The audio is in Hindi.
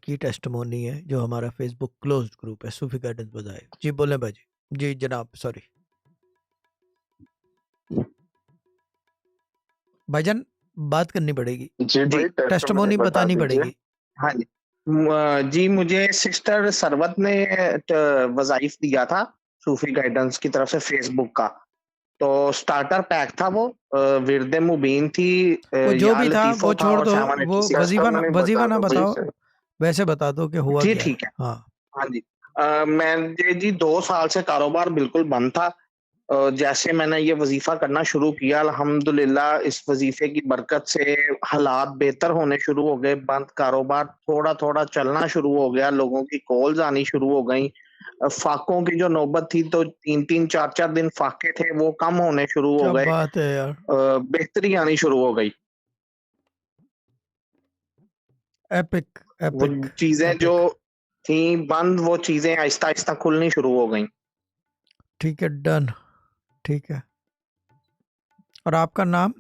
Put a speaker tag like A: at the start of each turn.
A: की टेस्टिमोनी है जो हमारा फेसबुक क्लोज्ड ग्रुप है सूफी गाइडेंस बजाए। जी बोले भाजी। जी जनाब, सॉरी भाईजान, बात करनी पड़ेगी
B: जी
A: जी,
B: भाई,
A: टेस्टिमोनी
B: बता
A: बतानी
B: दीजिए।
A: पड़ेगी।
B: हाँ जी। जी मुझे सिस्टर सरवत ने वज़ाइफ दिया था सूफी गाइडेंस की तरफ से फेसबुक का। तो स्टार्टर पैक था वो, विरद मुबीन थी,
A: वो जो
B: या
A: भी था
B: लतीफ़ो
A: वो
B: था
A: छोड़
B: और
A: दो, वो
B: 786
A: वजीफा ना
B: जी
A: बताओ,
B: सर।
A: वैसे बता दो कि हुआ
B: जी
A: क्या है।
B: ठीक है।
A: हाँ
B: हाँ जी। मैंने जी 2 साल से कारोबार बिल्कुल बंद था। जैसे मैंने ये वज़ीफ़ा करना शुरू किया, अल्हम्दुलिल्लाह इस वज़ीफ़े की बरकत से हालात बेहतर होने शुरू हो गए, बंद कारोबार थोड़ा-थोड़ा चलना शुरू हो गया, लोगों की कॉल्स आनी शुरू हो गईं। फाकों की जो नौबत थी तो 3-3 4-4 दिन फाके थे, वो कम होने शुरू हो
A: क्या
B: गए।
A: बात है यार,
B: बेहतरी आनी शुरू हो गई।
A: एपिक
B: वो
A: एपिक
B: चीज़ें जो
A: एपिक।
B: थी बंद, वो चीज़ें आहिस्ता-आहिस्ता खुलनी शुरू हो गईं।
A: ठीक है, डन, ठीक है। और आपका नाम?